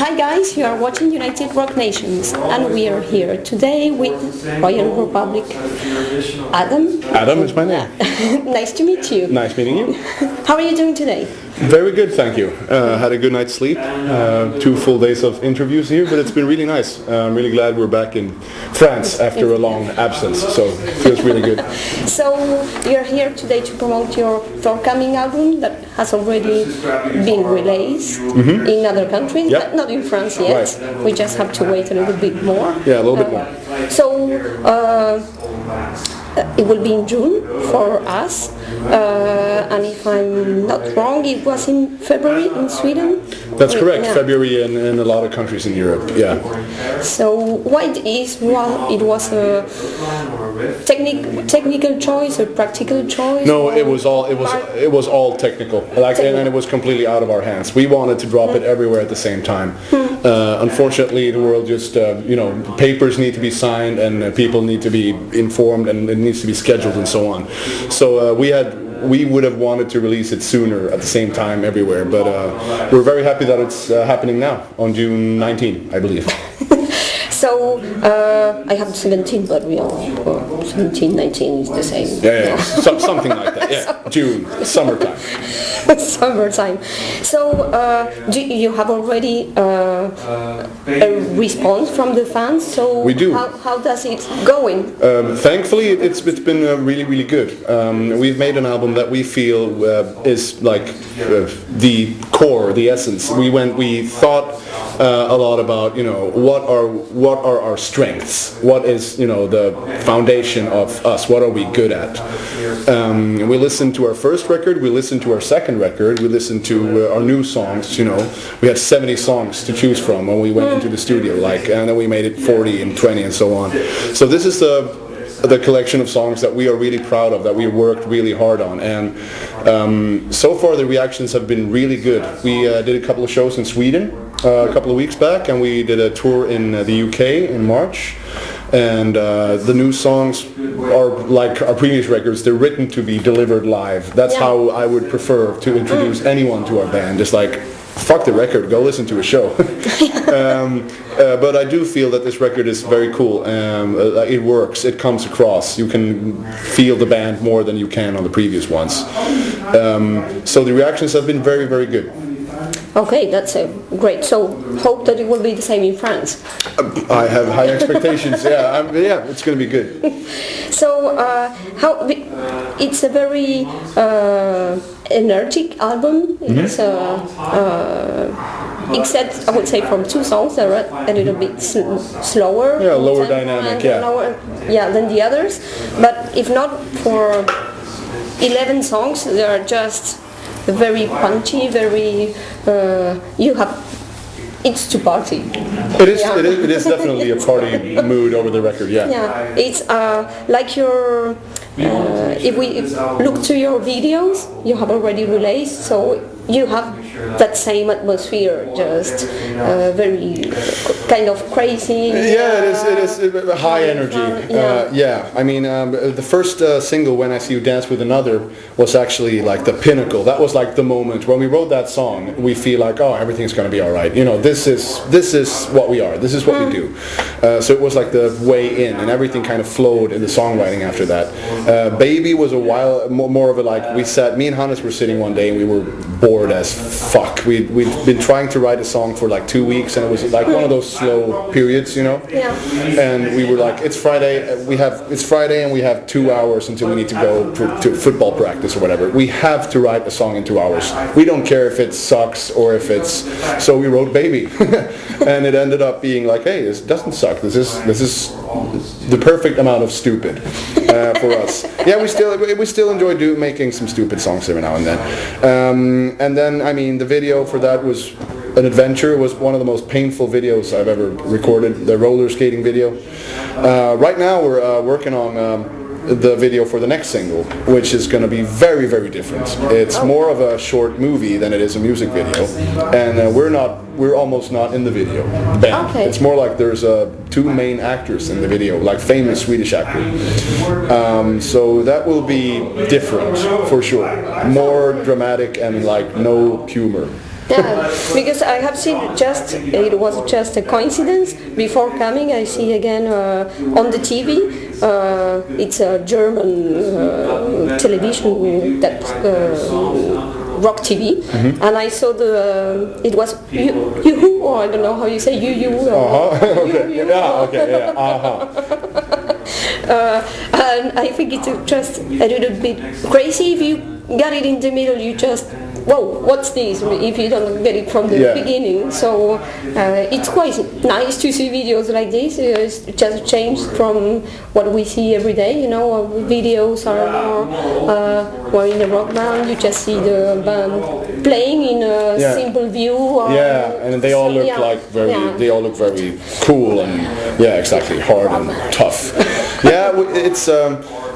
Hi guys, you are watching United Rock Nations and we are here today with Royal Republic. Adam? Adam is my name. Nice to meet you. Nice meeting you. How are you doing today? Very good, thank you. Had a good night's sleep. 2 full days of interviews here, but it's been really nice. I'm really glad we're back in France after a long absence, so it feels really good. So you're here today to promote your forthcoming album that has already been released in other countries, Yep. but not in France yet. Right. We just have to wait a little bit more. Yeah, a little bit more. So it will be in June for us, and if I'm not wrong, it was in February in Sweden? That's correct, Yeah. February in a lot of countries in Europe, yeah. So why it was a technical choice or practical choice? No, it was all technical, and it was completely out of our hands. We wanted to drop it everywhere at the same time. Unfortunately, the world just, papers need to be signed and people need to be informed and it needs to be scheduled and so on. So we would have wanted to release it sooner at the same time everywhere, but we're very happy that it's happening now on June 19, I believe. So I have 17, but we are 17, 19 is the same. Yeah. Something like that. Yeah, June, summertime. Summertime. So do you have already a response from the fans? So We do. How does it going? Thankfully, it's been really, really good. We've made an album that we feel is like the core, the essence. We thought a lot about what are our strengths, what is the foundation of us, what are we good at. We listened to our first record, we listened to our second record, we listened to our new songs. We had 70 songs to choose from when we went into the studio, and then we made it 40 and 20 and so on. So this is the collection of songs that we are really proud of, that we worked really hard on, and so far the reactions have been really good. We did a couple of shows in Sweden a couple of weeks back, and we did a tour in the UK in March, and the new songs are like our previous records. They're written to be delivered live. That's how I would prefer to introduce anyone to our band, just like fuck the record, go listen to a show. But I do feel that this record is very cool. It works, it comes across. You can feel the band more than you can on the previous ones. So the reactions have been very, very good. Okay, that's great. So hope that it will be the same in France. I have high expectations. Yeah, it's going to be good. So it's a very energetic album. It's except I would say from 2 songs that are a little bit slower. Yeah, lower dynamic. Lower, than the others. But if not for 11 songs, they are just very punchy, very it's to party. It is definitely a party mood over the record. Yeah, it's like your if we look to your videos, you have already released, so you have that same atmosphere, just very kind of crazy. Yeah, it is high energy. I mean, the first single, When I See You Dance with Another, was actually like the pinnacle. That was like the moment when we wrote that song. We feel like, oh, everything's going to be all right. This is what we are. This is what we do. So it was like the way in, and everything kind of flowed in the songwriting after that. Baby was a while more of a me and Hannes were sitting one day and we were bored as fuck. We'd been trying to write a song for like 2 weeks, and it was like one of those slow periods, Yeah. And we were like, it's Friday and we have 2 hours until we need to go to football practice or whatever. We have to write a song in 2 hours. We don't care if it sucks or if it's... So we wrote Baby. And it ended up being like, hey, this doesn't suck. This is the perfect amount of stupid for us. Yeah, we still enjoy making some stupid songs every now and then. And then, I mean, the video for that was an adventure. It was one of the most painful videos I've ever recorded, the roller skating video. Right now we're working on the video for the next single, which is going to be very, very different. It's more of a short movie than it is a music video, and we're almost not in the video, the band. Okay. It's more like there's 2 main actors in the video, like famous Swedish actors. So that will be different for sure, more dramatic and like no humor. Yeah, because I have seen it was just a coincidence. Before coming, I see again on the TV. It's a German television that Rock TV, and I saw it was you, or I don't know how you say you. Okay. Yeah. Okay. Yeah. And I think it's just a little bit crazy if you got it in the middle. You just whoa, what's this? If you don't get it from the beginning, so it's quite nice to see videos like this. It's just changed from what we see every day. You know, videos are more in the rock band. You just see the band playing in a simple view. And they all look like they all look very cool and exactly, hard and tough.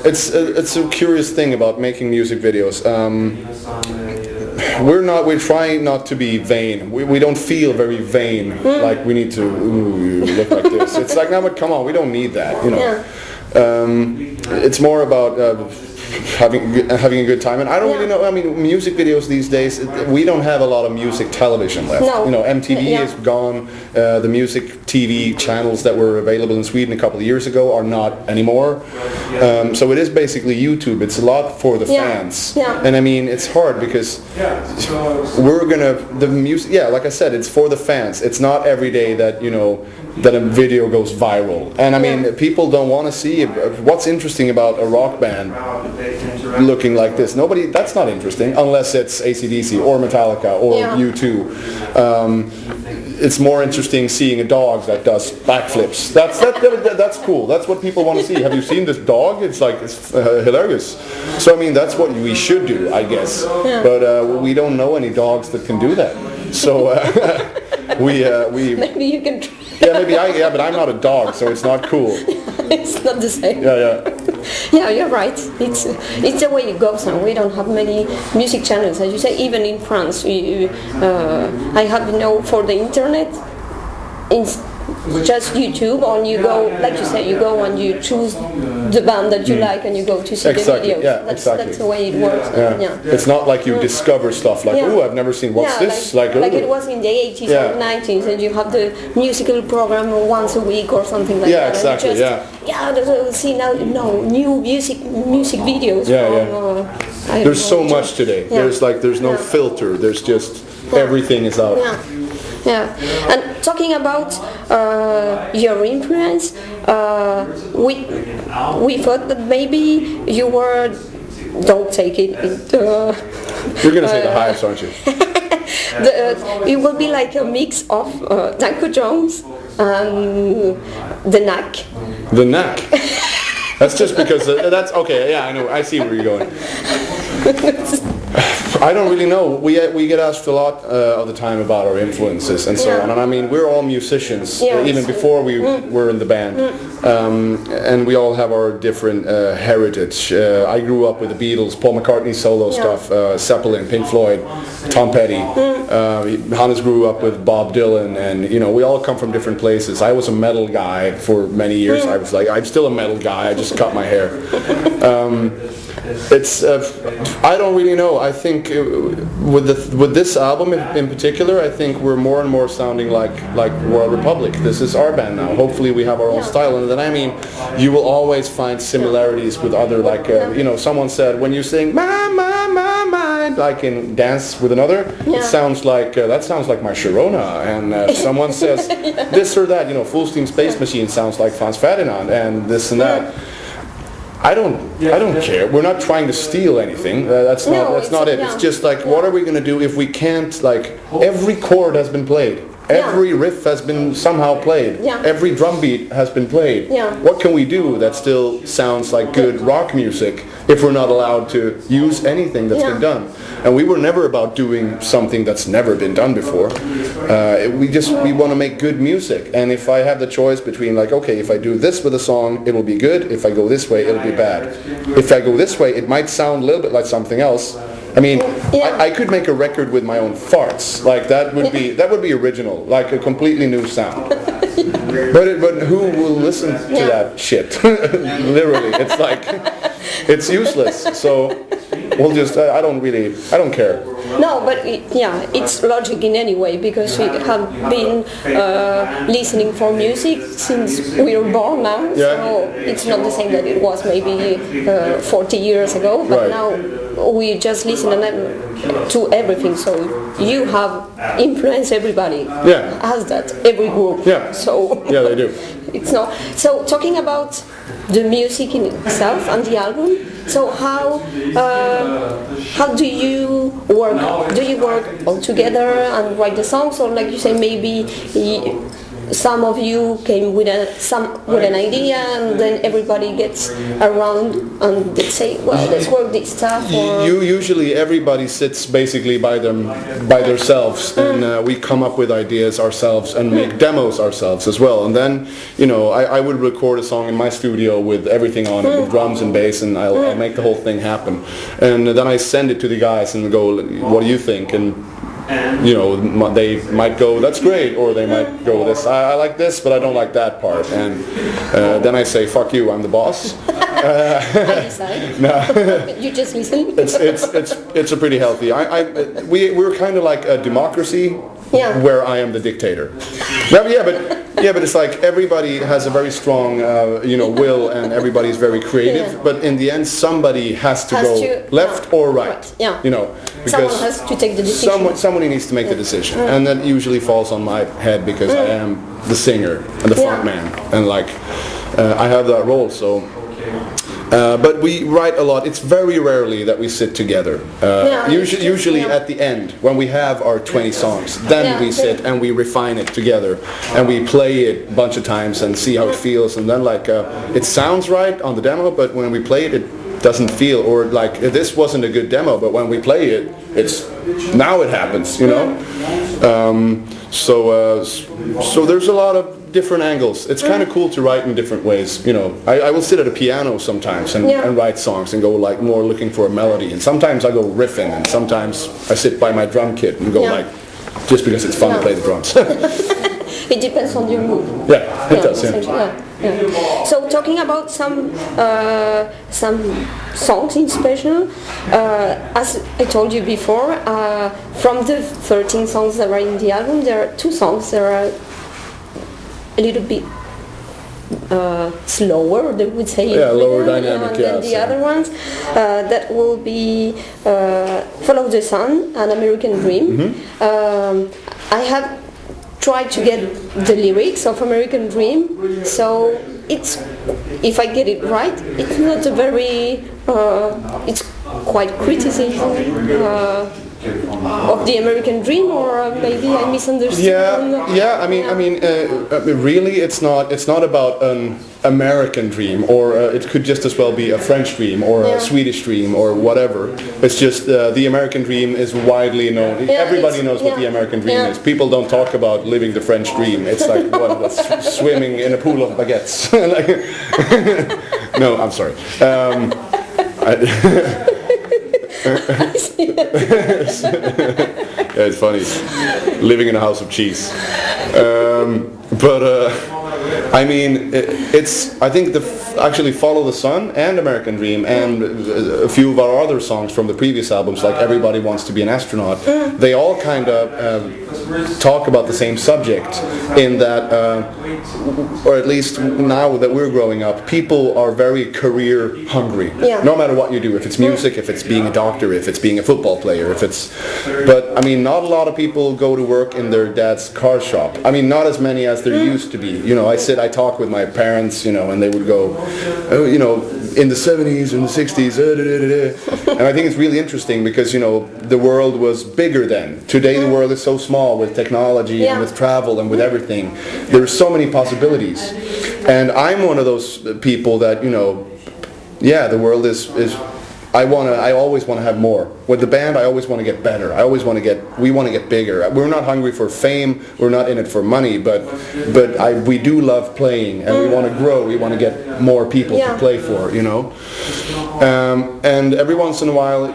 It's a curious thing about making music videos. We're trying not to be vain. We don't feel very vain, like we need to look like this. It's like, no, but come on, we don't need that, you know. It's more about having a good time, and I don't really know. I mean, music videos these days, we don't have a lot of music television left. No. You know, MTV is gone. The music TV channels that were available in Sweden a couple of years ago are not anymore. So it is basically YouTube. It's a lot for the fans, and I mean, it's hard because the music. Yeah, like I said, it's for the fans. It's not every day that that a video goes viral, and I mean, people don't want to see what's interesting about a rock band looking like this. That's not interesting unless it's AC/DC or Metallica or U2. It's more interesting seeing a dog that does backflips. That's cool. That's what people want to see. Have you seen this dog? It's hilarious. So I mean, that's what we should do, I guess. But we don't know any dogs that can do that. So we maybe you can try. But I'm not a dog, so it's not cool. It's not the same. Yeah, you're right. It's the way it goes now. We don't have many music channels, as you say. Even in France, I have for the internet. Just YouTube, or you go, like you say, you go and you choose the band that you like and you go to see the videos. That's the way it works. It's not like you discover stuff like, oh, I've never seen, what's this? Like it was in the 80s or 90s, and you have the musical program once a week or something like that. Exactly. See now, new music videos. There's so much today. There's no filter. There's just everything is out. And talking about your influence, we thought that maybe you were. Don't take it. You're gonna say the hives, aren't you? It will be like a mix of Danko Jones and the Knack. The Knack. That's just because that's okay. Yeah, I know. I see where you're going. I don't really know. We get asked a lot of the time about our influences and so on. And I mean, we're all musicians, even before we were in the band. And we all have our different heritage. I grew up with the Beatles, Paul McCartney solo stuff, Zeppelin, Pink Floyd, Tom Petty. Hannes grew up with Bob Dylan, and we all come from different places. I was a metal guy for many years. I was like, I'm still a metal guy. I just cut my hair. It's I don't really know. I think with this album in particular, I think we're more and more sounding like Royal Republic. This is our band now. Hopefully we have our own style, and then I mean, you will always find similarities with other someone said when you sing my like in Dance with Another, it sounds like that sounds like my Sharona, and someone says this or that. Full Steam Space Machine sounds like Franz Ferdinand, and this and that. I don't care. We're not trying to steal anything. That's not it. It's just like, what are we going to do if we can't, every chord has been played. Every riff has been somehow played. Every drum beat has been played. What can we do that still sounds like good rock music if we're not allowed to use anything that's been done? And we were never about doing something that's never been done before. We want to make good music. And if I have the choice between if I do this with a song, it'll be good. If I go this way, it'll be bad. If I go this way, it might sound a little bit like something else. I mean, I could make a record with my own farts. That would be original, like a completely new sound. But who will listen to that shit? Literally, it's like it's useless. So we'll just, I don't care. No, but it's logic in any way, because we have been listening for music since we were born now. Yeah. So it's not the same that it was maybe 40 years ago, but Right. now we just listen to everything. So you have influenced everybody. Yeah. Has that, every group. Yeah. So Yeah, they do. it's not. So talking about the music in itself and the album. So how do you work? Do you work all together and write the songs, or like you say, maybe some of you came with an idea and then everybody gets around and they say, well, let's work this stuff? Or... Usually everybody sits basically by themselves, and we come up with ideas ourselves and make demos ourselves as well. And then, I would record a song in my studio with everything on it, with drums and bass, and I'll make the whole thing happen. And then I send it to the guys and go, what do you think? And they might go, that's great, or they might go, this, I like this, but I don't like that part. And then I say, fuck you, I'm the boss. I decide. No. You just listen. It's a pretty healthy. We're kind of like a democracy, yeah. Where I am the dictator. No, but it's like everybody has a very strong, will, and everybody's very creative. Yeah. But in the end, somebody has to go left or right. Yeah. Because someone has to take the decision. Somebody needs to make the decision, and that usually falls on my head because I am the singer and the front man, and I have that role. So. But we write a lot. It's very rarely that we sit together. Usually at the end, when we have our 20 songs, then we sit and we refine it together, and we play it a bunch of times and see how it feels. And then it sounds right on the demo, but when we play it, it doesn't feel, or this wasn't a good demo, but when we play it, now it happens, So there's a lot of different angles. It's kind of cool to write in different ways. I will sit at a piano sometimes and write songs and go more looking for a melody, and sometimes I go riffing, and sometimes I sit by my drum kit and go just because it's fun to play the drums. It depends on your mood. Yeah, it does. Yeah. So talking about some songs in special, as I told you before, from the 13 songs that are in the album, there are 2 songs that are a little bit slower, they would say. Yeah, lower dynamic, than the other ones. That will be Follow the Sun and American Dream. Mm-hmm. I have tried to get the lyrics of American Dream, so if I get it right, it's not a very, it's quite criticism of the American Dream, or maybe I misunderstood. I mean, really, it's not about an American dream, or it could just as well be a French dream or a Swedish dream or whatever. It's just the American dream is widely known. Everybody knows what the American dream is. People don't talk about living the French dream. It's like swimming in a pool of baguettes. No, I'm sorry. It's funny, living in a house of cheese. I mean, I think actually Follow the Sun and American Dream and a few of our other songs from the previous albums, like Everybody Wants to Be an Astronaut, they all kind of talk about the same subject, in that, or at least now that we're growing up, people are very career hungry. No matter what you do, if it's music, if it's being a doctor, if it's being a football player, but I mean, not a lot of people go to work in their dad's car shop. I mean, not as many as there used to be. I talk with my parents, and they would go, in the 70s and the 60s, and I think it's really interesting because, the world was bigger then. Today the world is so small with technology and with travel and with everything. There's so many possibilities. And I'm one of those people that, the world is I always want to have more. With the band, I always want to get better. We want to get bigger. We're not hungry for fame. We're not in it for money, but we do love playing, and we want to grow. We want to get more people to play for, and every once in a while,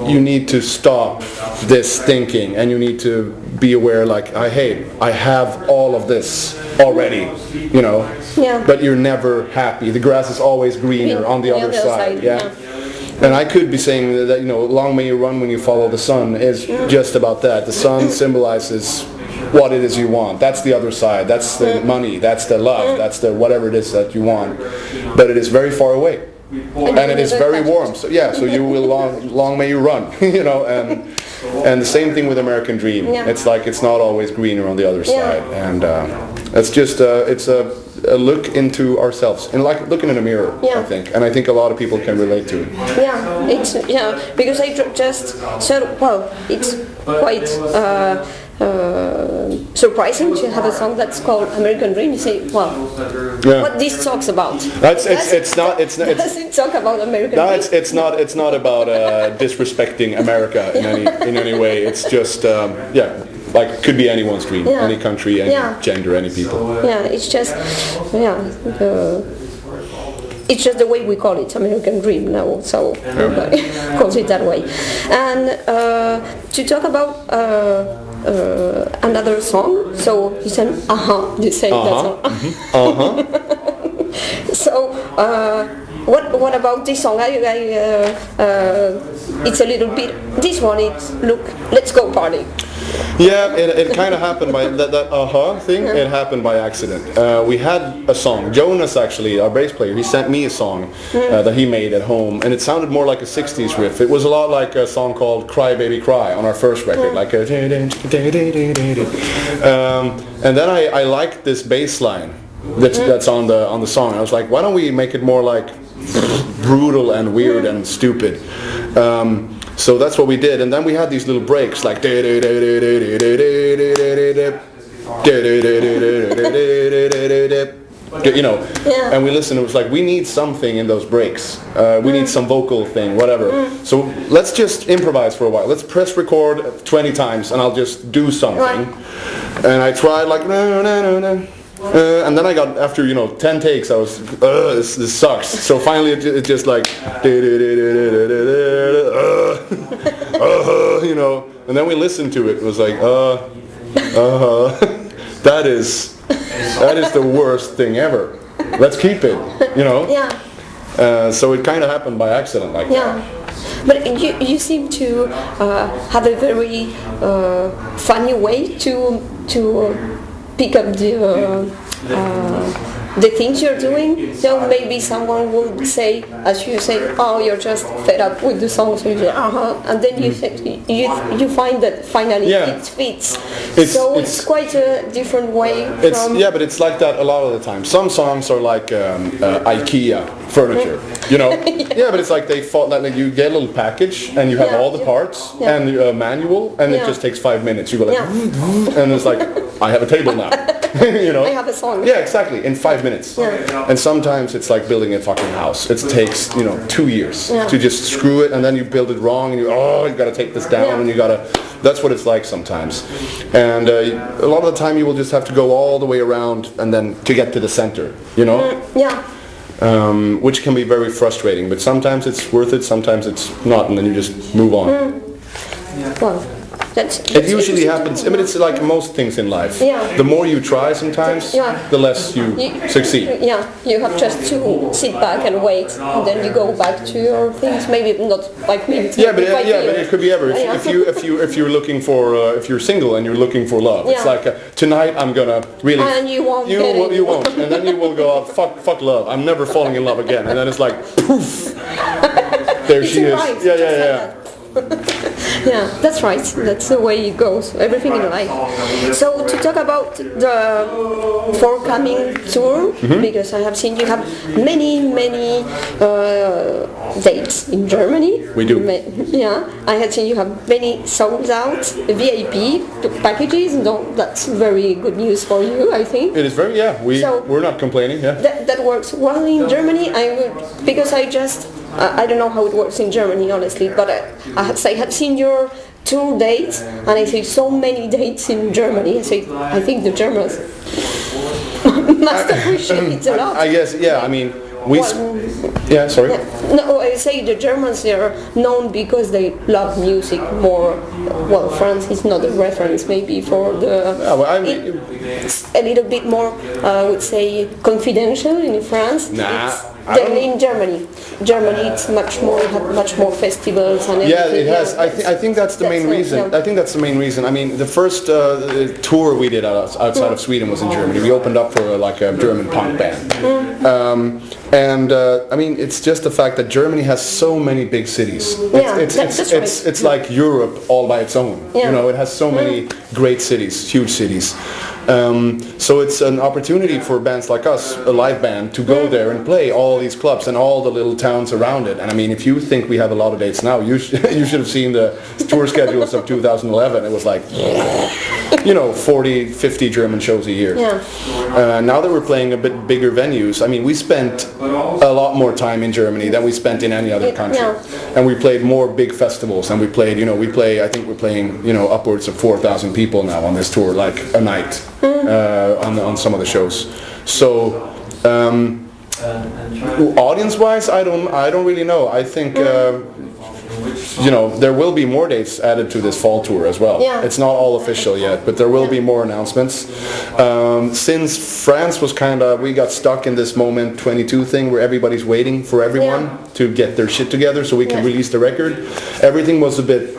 you need to stop this thinking, and you need to be aware, hey, I have all of this already, but you're never happy. The grass is always greener on the other side. And I could be saying that, you know, long may you run when you follow the sun is just about that. The sun symbolizes what it is you want. That's the other side. That's the money. That's the love. That's the whatever it is that you want. But it is very far away. And it is very warm. So yeah, so you will long may you run, you know, and the same thing with American Dream. Yeah. It's like it's not always greener on the other side. And it's just it's a look into ourselves and like looking in a mirror, Yeah. I think. And I think a lot of people can relate to it. Yeah, it's because I just said, well, it's quite surprising to have a song that's called American Dream. You say, well, what this talks about? It's not Does it talk about American no, Dream? it's not about disrespecting America in any way. It's just like it could be anyone's dream, Yeah. any country, any Yeah. gender, any people. Yeah, it's just it's just the way we call it, American Dream now, so everybody calls it that way. And to talk about another song, so you said, you say that song. So, what about this song? It's a little bit, this one is, look, let's go party. Yeah, it kind of happened by that thing. It happened by accident. We had a song. Jonas, actually, our bass player, he sent me a song that he made at home, and it sounded more like a '60s riff. It was a lot like a song called "Cry Baby Cry" on our first record, like a. And then I liked this bass line that's on the song. I was like, why don't we make it more like brutal and weird and stupid? So that's what we did, and then we had these little breaks like you know, and we listened. It was like we need something in those breaks. We need some vocal thing, whatever. So let's just improvise for a while. Let's press record 20 times, and I'll just do something. And I tried like and then I got, after 10 takes, I was this sucks. So finally it just like you know, and then we listened to it. It was like that is the worst thing ever. Let's keep it, you know. Yeah. So it kind of happened by accident, like that. But you seem to have a very funny way to pick up the things you're doing. So maybe someone would say, as you say, oh, you're just fed up with the song, so you say, and then you find that finally it fits. So it's quite a different way from... Yeah, but it's like that a lot of the time. Some songs are like IKEA furniture, you know. Yeah, but it's like they thought that like, you get a little package and you have all the parts and the manual, and it just takes 5 minutes. You go like, and it's like, I have a table now. You know, I have a song. Yeah, exactly. In 5 minutes. And sometimes it's like building a fucking house. It takes 2 years to just screw it, and then you build it wrong, and you got to take this down, and you got to. That's what it's like sometimes. And a lot of the time you will just have to go all the way around and then to get to the center. You know. Which can be very frustrating, but sometimes it's worth it. Sometimes it's not, and then you just move on. Well. It usually happens. I mean, it's like most things in life. The more you try, sometimes, the less you succeed. Yeah, you have just to sit back and wait, and then you go back to your things. Maybe not like me. But it could be ever. If you're looking for if you're single and you're looking for love, it's like tonight I'm gonna really. And you won't. You won't, and then you will go out. Fuck love. I'm never falling in love again. And then it's like poof. There she is. Right, Yeah. Yeah, that's right. That's the way it goes. Everything in life. So to talk about the forthcoming tour, because I have seen you have many dates in Germany. We do. Yeah, I had seen you have many sold out VIP packages. No, that's very good news for you, I think. It is very we're not complaining. Yeah. That works well in Germany. Because I just. I don't know how it works in Germany, honestly, but I had seen your tour dates, and I see so many dates in Germany. I think the Germans must appreciate it a lot. I guess, I mean, sorry. No, I say the Germans are known because they love music more. Well, France is not a reference maybe for the... it's a little bit more, I would say, confidential in France. Nah. Then in Germany, it's much more, have much more festivals and everything. Yeah, it has. I think that's the main reason. Yeah. I think that's the main reason. I mean, the first tour we did outside of Sweden was in Germany. We opened up for like a German punk band. I mean, it's just the fact that Germany has so many big cities. It's like Europe all by its own. Yeah. You know, it has so many great cities, huge cities. So it's an opportunity for bands like us, a live band, to go there and play all these clubs and all the little towns around it. And I mean, if you think we have a lot of dates now, you should have seen the tour schedules of 2011. It was like, 40, 50 German shows a year. Yeah. Now that we're playing a bit bigger venues, I mean, we spent a lot more time in Germany than we spent in any other country. Yeah. And we played more big festivals, and we played, I think we're playing, upwards of 4,000 people now on this tour, like a night. On some of the shows. So audience-wise, I don't really know. I think there will be more dates added to this fall tour as well. Yeah. It's not all official yet, but there will be more announcements. Since France was we got stuck in this Moment 22 thing where everybody's waiting for everyone to get their shit together so we can release the record. Everything was a bit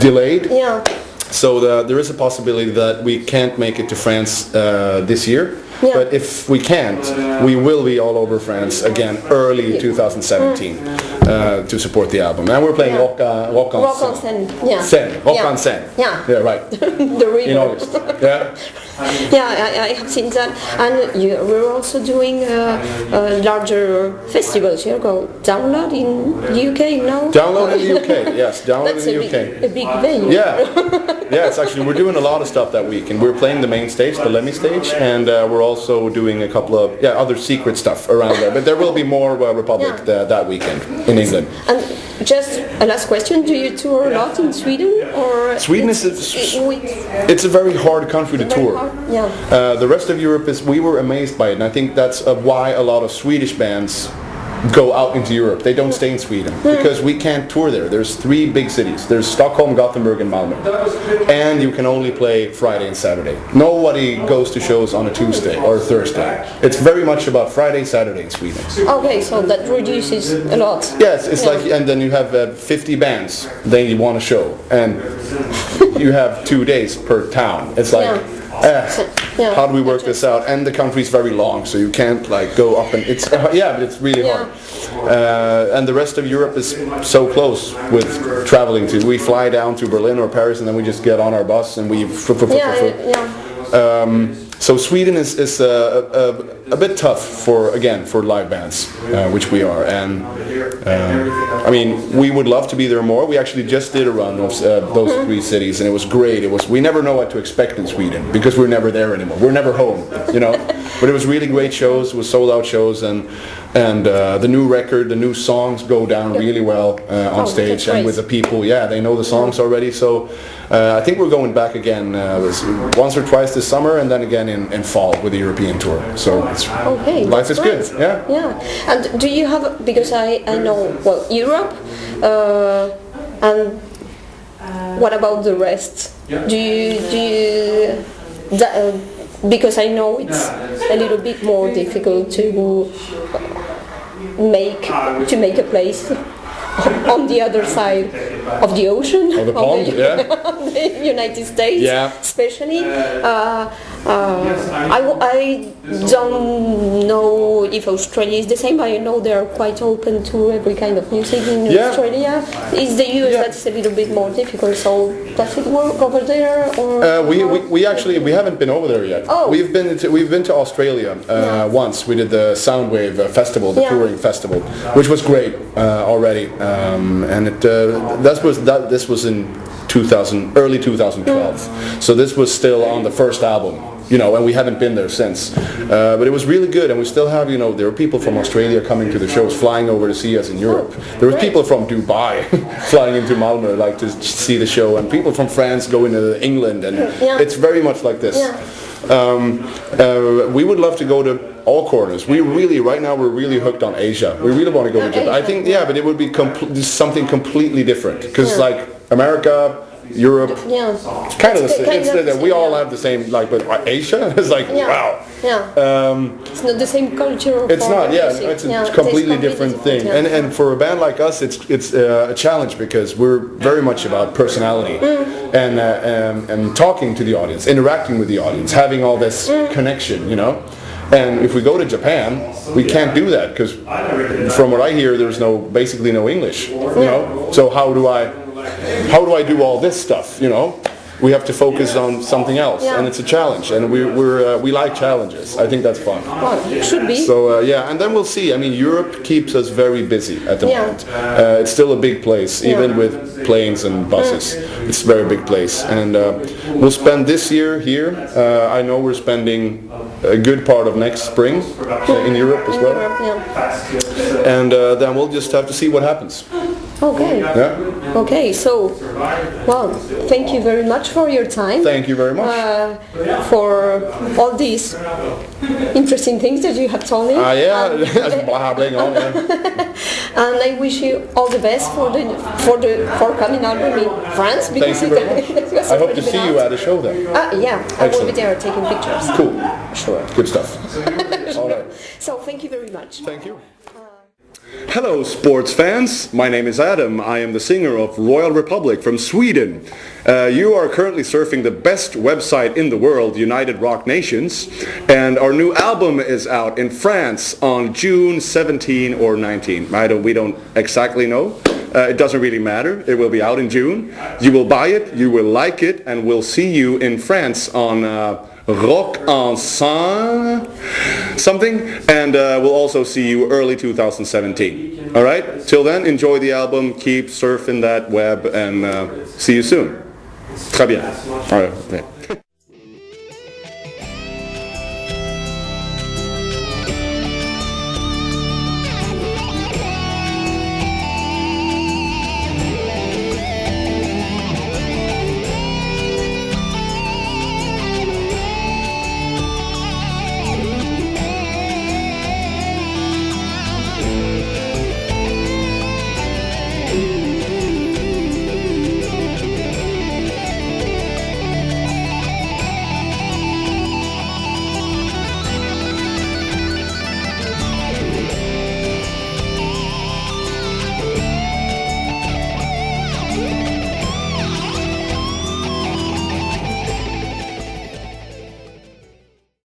delayed. Yeah. So there is a possibility that we can't make it to France this year. Yeah. But if we can't, we will be all over France again early 2017 to support the album. And we're playing Rock on Seine. Yeah. Seine. Rock on Seine. Yeah. Yeah, right. The river. In August. Yeah. Yeah, I have seen that. And we're also doing larger festivals. You go Download in the UK, no? Download in the UK, yes. Download That's in the UK. A big venue. Yeah, it's actually, we're doing a lot of stuff that week, and we're playing the main stage, the Lemmy stage, and we're also doing a couple of other secret stuff around there. But there will be more Republic that weekend in England. And just a last question: do you tour a lot in Sweden, or Sweden it's a very hard country to tour. Yeah. The rest of Europe we were amazed by it, and I think that's why a lot of Swedish bands go out into Europe. They don't stay in Sweden because we can't tour there. There's 3 big cities. There's Stockholm, Gothenburg, and Malmö. And you can only play Friday and Saturday. Nobody goes to shows on a Tuesday or a Thursday. It's very much about Friday, Saturday in Sweden. Okay, so that reduces a lot. Yes, it's like, and then you have 50 bands. They want a show, and you have 2 days per town. It's like. How do we work this out? And the country's very long, so you can't like go up and it's but it's really hard. And the rest of Europe is so close with traveling to. We fly down to Berlin or Paris, and then we just get on our bus and we. So Sweden is a bit tough for live bands, which we are, and I mean we would love to be there more. We actually just did a run of those 3 cities, and it was great. We never know what to expect in Sweden because we're never there anymore. We're never home, But it was really great shows. It was sold out shows, and the new record, the new songs go down really well on stage, and with the people, they know the songs already. So I think we're going back again once or twice this summer, and then again in fall with the European tour. So life is good. Yeah. And do you have, because I know Europe, and what about the rest? Do you because I know it's a little bit more difficult to make a place on the other side of the ocean, of the pond, the United States, especially. I don't know if Australia is the same, but I know they're quite open to every kind of music in Australia. It's the US that's a little bit more difficult. So does it work over there? Or we haven't been over there yet. Oh. We've been to Australia once. We did the Soundwave festival, the touring festival, which was great already. And this was in early 2012. So this was still on the first album, and we haven't been there since. But it was really good, and we still have, there were people from Australia coming to the shows, flying over to see us in Europe. There were people from Dubai flying into Malmö, like to see the show, and people from France going to England, and it's very much like this. We would love to go to all corners. Right now we're really hooked on Asia. We really want to go to Japan. I think, but it would be something completely different, because like America, Europe. Yeah. It's kind of the same. Kind of the We same, all yeah. have the same, like, but Asia is like, Yeah. wow. Yeah. It's not the same culture. It's for not, yeah, music. it's a Yeah, completely different thing. yeah. And for a band like us, it's a challenge because we're very much about personality and talking to the audience, interacting with the audience, having all this connection, you know. And if we go to Japan, we can't do that because, from what I hear, there's basically no English, you know. So how do I do all this stuff, you know? We have to focus on something else, Yeah. and it's a challenge, and we like challenges. I think that's fun. Well, it should be. So yeah, and then we'll see. I mean, Europe keeps us very busy at the Yeah. moment. It's still a big place, even with planes and buses. It's a very big place, and we'll spend this year here. I know we're spending a good part of next spring in Europe as well, Yeah. and then we'll just have to see what happens. Okay. Yeah. Okay. So, well, thank you very much for your time. Thank you very much. For all these interesting things that you have told me. Yeah, that's babbling on. Yeah. And I wish you all the best for the forthcoming album in France. Thank you very much. I hope to see you at a show then. Yeah, I will be Excellent. there taking pictures. Cool. Sure. Good stuff. All right. So thank you very much. Thank you. Hello sports fans, my name is Adam. I am the singer of Royal Republic from Sweden. You are currently surfing the best website in the world, United Rock Nations, and our new album is out in France on June 17 or 19. We don't exactly know. It doesn't really matter. It will be out in June. You will buy it, you will like it, and we'll see you in France on Rock Ensemble something, and we'll also see you early 2017. All right, till then, enjoy the album, keep surfing that web, and see you soon. Très bien. All right.